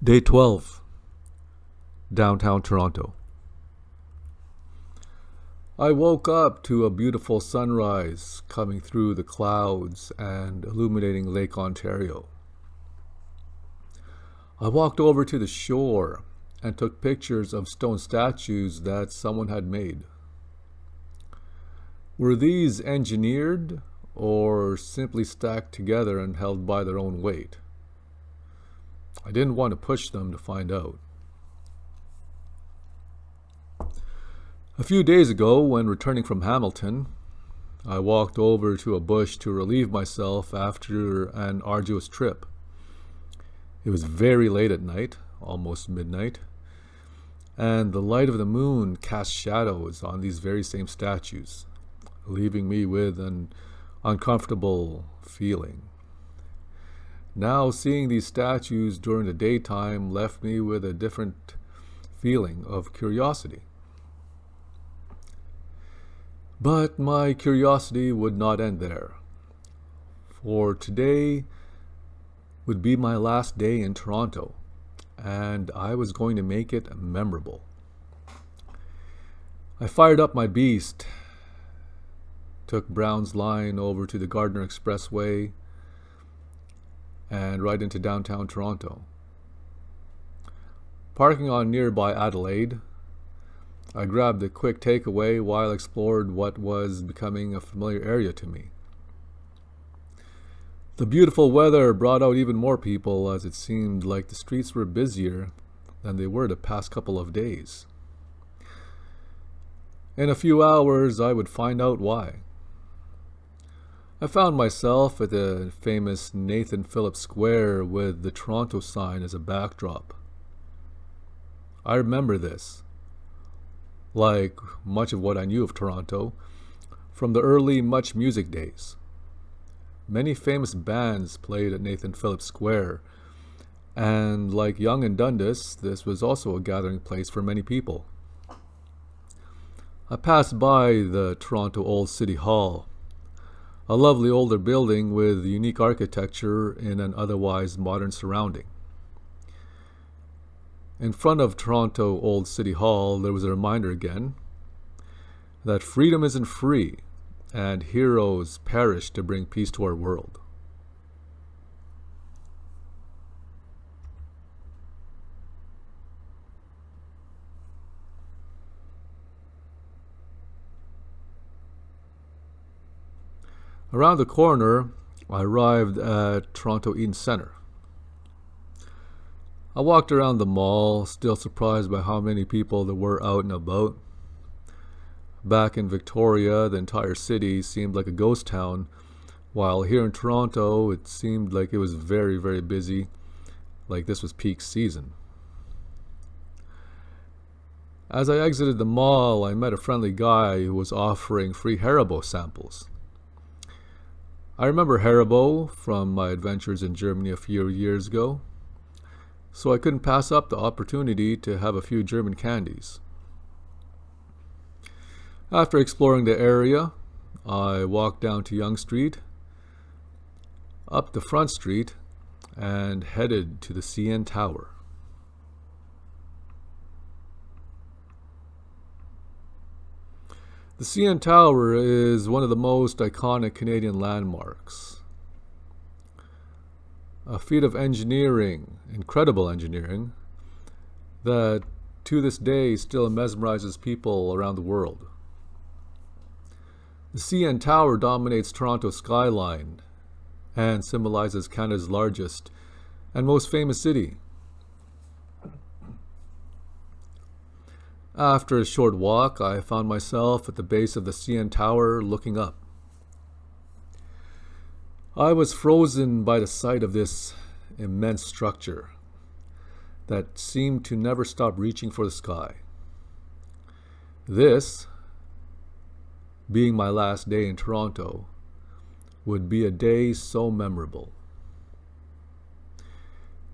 Day 12, downtown Toronto. I woke up to a beautiful sunrise coming through the clouds and illuminating Lake Ontario. I walked over to the shore and took pictures of stone statues that someone had made. Were these engineered or simply stacked together and held by their own weight? I didn't want to push them to find out. A few days ago, when returning from Hamilton, I walked over to a bush to relieve myself after an arduous trip. It was very late at night, almost midnight, and the light of the moon cast shadows on these very same statues, leaving me with an uncomfortable feeling. Now, seeing these statues during the daytime left me with a different feeling of curiosity. But my curiosity would not end there, for today would be my last day in Toronto, and I was going to make it memorable. I fired up my beast, took Brown's line over to the Gardiner Expressway, and right into downtown Toronto. Parking on nearby Adelaide, I grabbed a quick takeaway while I explored what was becoming a familiar area to me. The beautiful weather brought out even more people, as it seemed like the streets were busier than they were the past couple of days. In a few hours, I would find out why. I found myself at the famous Nathan Phillips Square with the Toronto sign as a backdrop. I remember this, like much of what I knew of Toronto, from the early MuchMusic days. Many famous bands played at Nathan Phillips Square, and like Yonge and Dundas, this was also a gathering place for many people. I passed by the Toronto Old City Hall, a lovely older building with unique architecture in an otherwise modern surrounding. In front of Toronto Old City Hall, there was a reminder again that freedom isn't free and heroes perish to bring peace to our world. Around the corner, I arrived at Toronto Eaton Centre. I walked around the mall, still surprised by how many people there were out and about. Back in Victoria, the entire city seemed like a ghost town, while here in Toronto, it seemed like it was very, very busy, like this was peak season. As I exited the mall, I met a friendly guy who was offering free Haribo samples. I remember Haribo from my adventures in Germany a few years ago, so I couldn't pass up the opportunity to have a few German candies. After exploring the area, I walked down to Yonge Street, up the front street, and headed to the CN Tower. The CN Tower is one of the most iconic Canadian landmarks. A feat of engineering, incredible engineering, that to this day still mesmerizes people around the world. The CN Tower dominates Toronto's skyline and symbolizes Canada's largest and most famous city. After a short walk, I found myself at the base of the CN Tower looking up. I was frozen by the sight of this immense structure that seemed to never stop reaching for the sky. This, being my last day in Toronto, would be a day so memorable.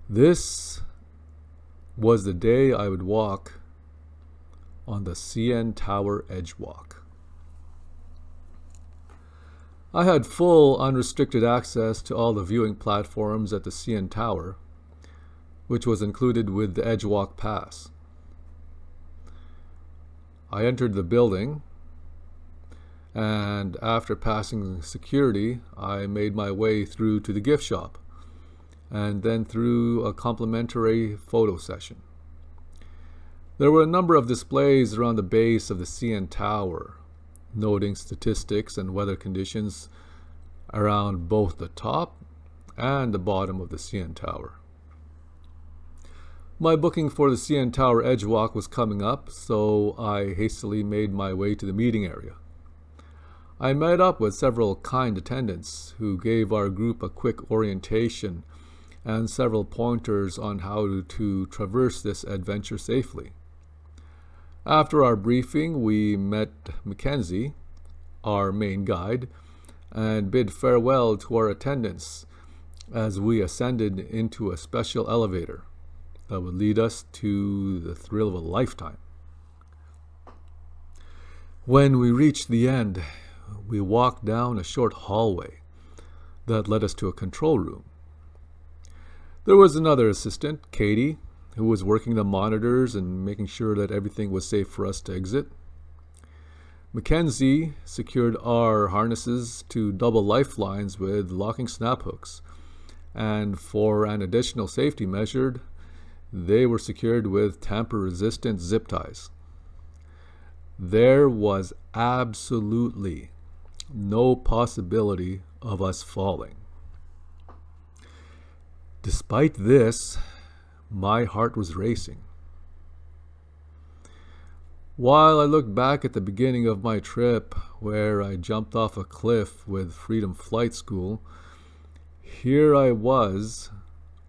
This was the day I would walk on the CN Tower Edgewalk. I had full unrestricted access to all the viewing platforms at the CN Tower, which was included with the Edgewalk pass. I entered the building, and after passing security, I made my way through to the gift shop, and then through a complimentary photo session. There were a number of displays around the base of the CN Tower, noting statistics and weather conditions around both the top and the bottom of the CN Tower. My booking for the CN Tower Edgewalk was coming up, so I hastily made my way to the meeting area. I met up with several kind attendants who gave our group a quick orientation and several pointers on how to traverse this adventure safely. After our briefing, we met Mackenzie, our main guide, and bid farewell to our attendants as we ascended into a special elevator that would lead us to the thrill of a lifetime. When we reached the end, we walked down a short hallway that led us to a control room. There was another assistant, Katie, who was working the monitors and making sure that everything was safe for us to exit. Mackenzie secured our harnesses to double lifelines with locking snap hooks, and for an additional safety measure, they were secured with tamper-resistant zip ties. There was absolutely no possibility of us falling. Despite this, my heart was racing. While I looked back at the beginning of my trip, where I jumped off a cliff with Freedom Flight School, here I was,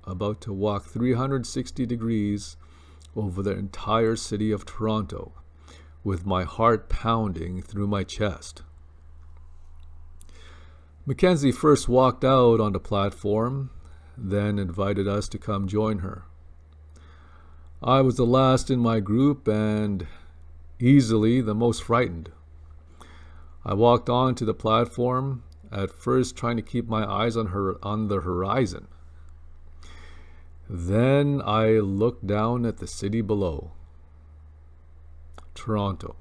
about to walk 360 degrees over the entire city of Toronto, with my heart pounding through my chest. Mackenzie first walked out on the platform, then invited us to come join her. I was the last in my group and easily the most frightened. I walked onto the platform, at first trying to keep my eyes on the horizon. Then I looked down at the city below. Toronto.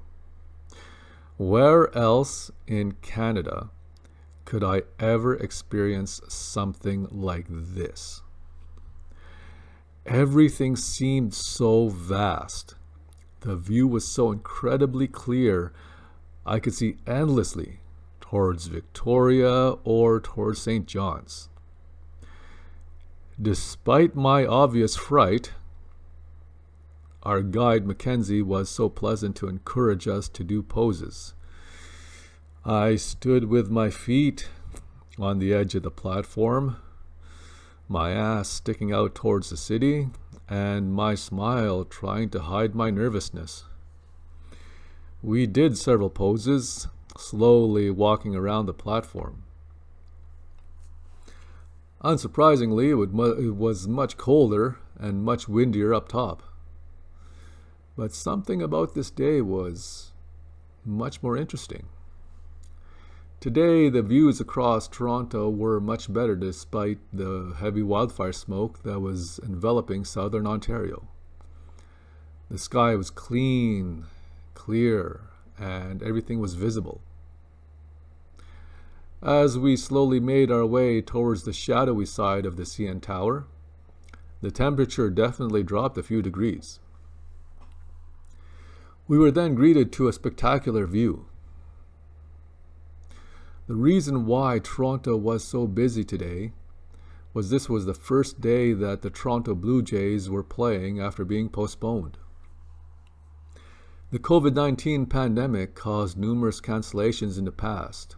Where else in Canada could I ever experience something like this? Everything seemed so vast. The view was so incredibly clear, I could see endlessly towards Victoria or towards St. John's. Despite my obvious fright, our guide Mackenzie was so pleasant to encourage us to do poses. I stood with my feet on the edge of the platform, my ass sticking out towards the city, and my smile trying to hide my nervousness. We did several poses, slowly walking around the platform. Unsurprisingly, it was much colder and much windier up top. But something about this day was much more interesting. Today, the views across Toronto were much better despite the heavy wildfire smoke that was enveloping southern Ontario. The sky was clean, clear, and everything was visible. As we slowly made our way towards the shadowy side of the CN Tower, the temperature definitely dropped a few degrees. We were then greeted to a spectacular view. The reason why Toronto was so busy today was this was the first day that the Toronto Blue Jays were playing after being postponed. The COVID-19 pandemic caused numerous cancellations in the past.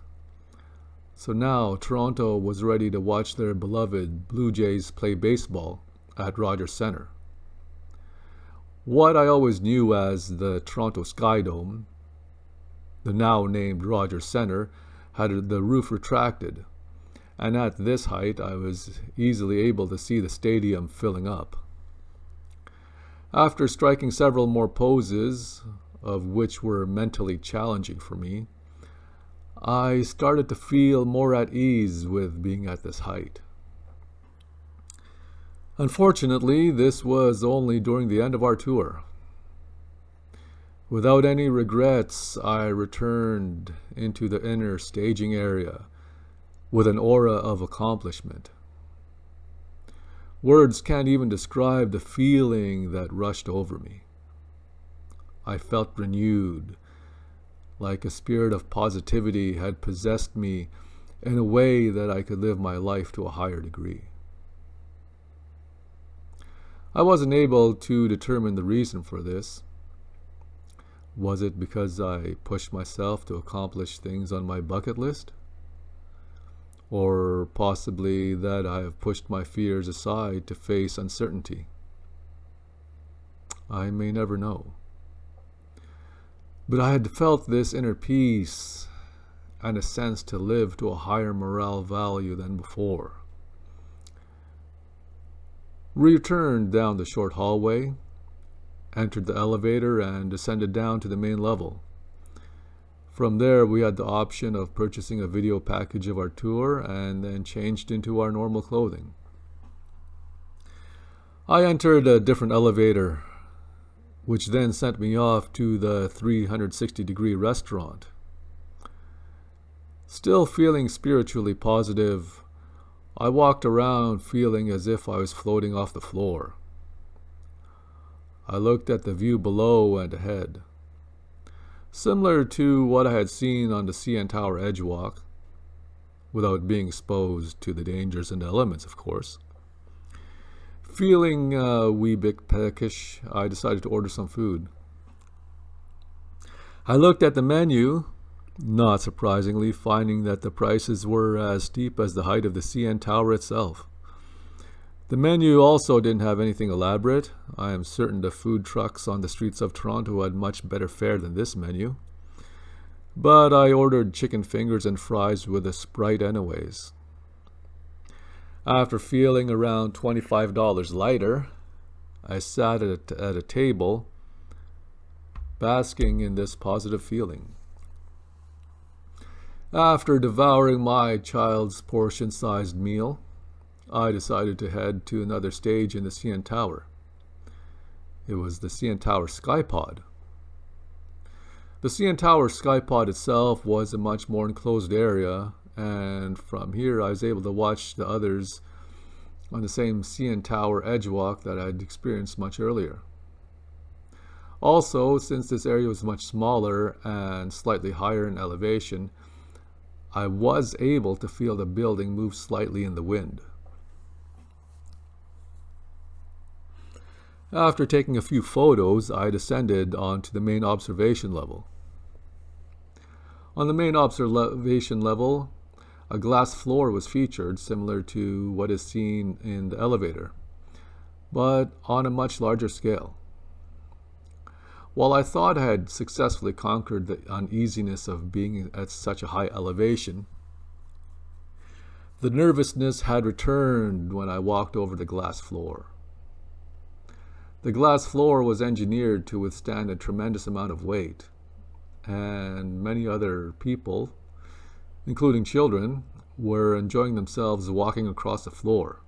So now Toronto was ready to watch their beloved Blue Jays play baseball at Rogers Centre. What I always knew as the Toronto Sky Dome, the now named Rogers Centre, had the roof retracted, and at this height I was easily able to see the stadium filling up. After striking several more poses, of which were mentally challenging for me, I started to feel more at ease with being at this height. Unfortunately, this was only during the end of our tour. Without any regrets, I returned into the inner staging area with an aura of accomplishment. Words can't even describe the feeling that rushed over me. I felt renewed, like a spirit of positivity had possessed me in a way that I could live my life to a higher degree. I wasn't able to determine the reason for this. Was it because I pushed myself to accomplish things on my bucket list? Or possibly that I have pushed my fears aside to face uncertainty? I may never know. But I had felt this inner peace and a sense to live to a higher morale value than before. We returned down the short hallway, entered the elevator, and descended down to the main level. From there, we had the option of purchasing a video package of our tour and then changed into our normal clothing. I entered a different elevator, which then sent me off to the 360-degree restaurant. Still feeling spiritually positive, I walked around feeling as if I was floating off the floor. I looked at the view below and ahead. Similar to what I had seen on the CN Tower Edgewalk, without being exposed to the dangers and elements, of course. Feeling a wee bit peckish, I decided to order some food. I looked at the menu, not surprisingly finding that the prices were as steep as the height of the CN Tower itself. The menu also didn't have anything elaborate. I am certain the food trucks on the streets of Toronto had much better fare than this menu. But I ordered chicken fingers and fries with a Sprite anyways. After feeling around $25 lighter, I sat at a table, basking in this positive feeling. After devouring my child's portion-sized meal, I decided to head to another stage in the CN Tower. It was the CN Tower Skypod. The CN Tower Skypod itself was a much more enclosed area, and from here I was able to watch the others on the same CN Tower Edgewalk that I'd experienced much earlier. Also, since this area was much smaller and slightly higher in elevation, I was able to feel the building move slightly in the wind. After taking a few photos, I descended onto the main observation level. On the main observation level, a glass floor was featured, similar to what is seen in the elevator, but on a much larger scale. While I thought I had successfully conquered the uneasiness of being at such a high elevation, the nervousness had returned when I walked over the glass floor. The glass floor was engineered to withstand a tremendous amount of weight, and many other people, including children, were enjoying themselves walking across the floor.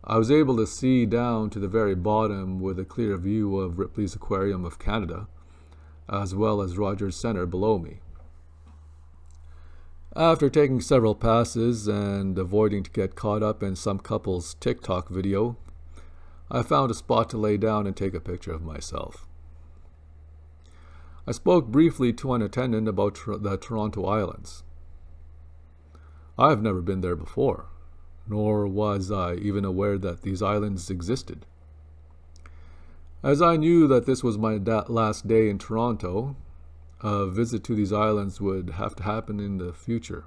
I was able to see down to the very bottom with a clear view of Ripley's Aquarium of Canada, as well as Rogers Centre below me. After taking several passes and avoiding to get caught up in some couple's TikTok video, I found a spot to lay down and take a picture of myself. I spoke briefly to an attendant about the Toronto Islands. I have never been there before, nor was I even aware that these islands existed. As I knew that this was my last day in Toronto, a visit to these islands would have to happen in the future.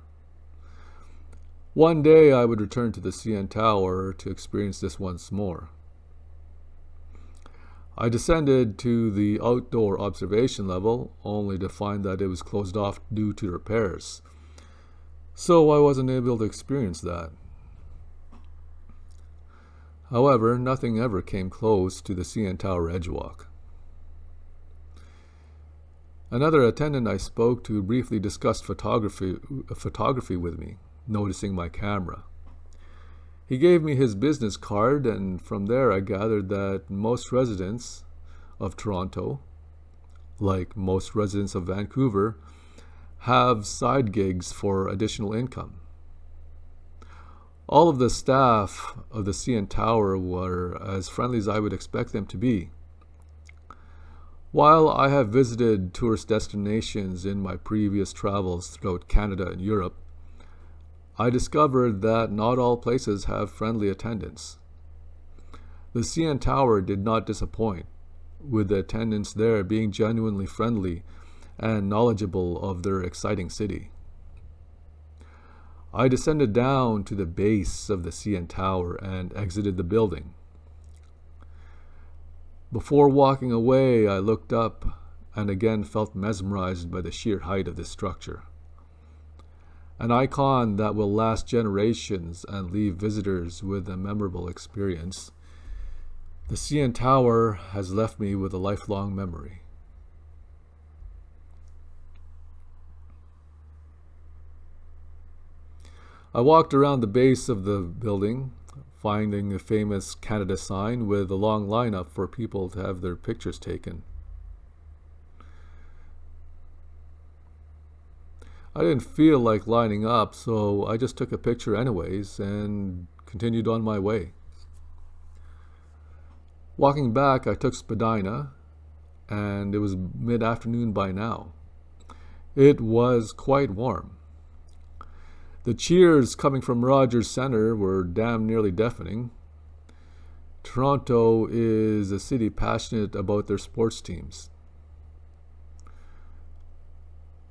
One day I would return to the CN Tower to experience this once more. I descended to the outdoor observation level, only to find that it was closed off due to repairs, so I wasn't able to experience that. However, nothing ever came close to the CN Tower Edgewalk. Another attendant I spoke to briefly discussed photography with me, noticing my camera. He gave me his business card, and from there I gathered that most residents of Toronto, like most residents of Vancouver, have side gigs for additional income. All of the staff of the CN Tower were as friendly as I would expect them to be. While I have visited tourist destinations in my previous travels throughout Canada and Europe, I discovered that not all places have friendly attendants. The CN Tower did not disappoint, with the attendants there being genuinely friendly and knowledgeable of their exciting city. I descended down to the base of the CN Tower and exited the building. Before walking away, I looked up and again felt mesmerized by the sheer height of this structure. An icon that will last generations and leave visitors with a memorable experience, the CN Tower has left me with a lifelong memory. I walked around the base of the building, finding the famous Canada sign with a long lineup for people to have their pictures taken. I didn't feel like lining up, so I just took a picture anyways and continued on my way. Walking back, I took Spadina, and it was mid-afternoon by now. It was quite warm. The cheers coming from Rogers Centre were damn nearly deafening. Toronto is a city passionate about their sports teams.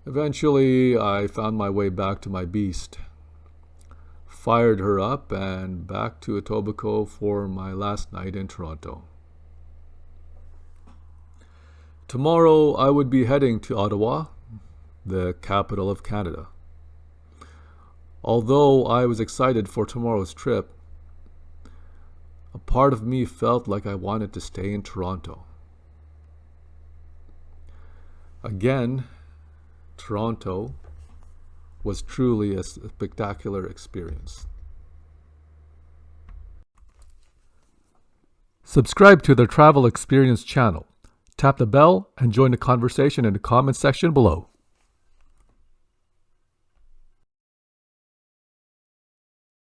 Eventually, I found my way back to my beast, fired her up, and back to Etobicoke for my last night in Toronto. Tomorrow, I would be heading to Ottawa, the capital of Canada. Although I was excited for tomorrow's trip, a part of me felt like I wanted to stay in Toronto. Again, Toronto was truly a spectacular experience. Subscribe to the Travel Experience channel. Tap the bell and join the conversation in the comments section below.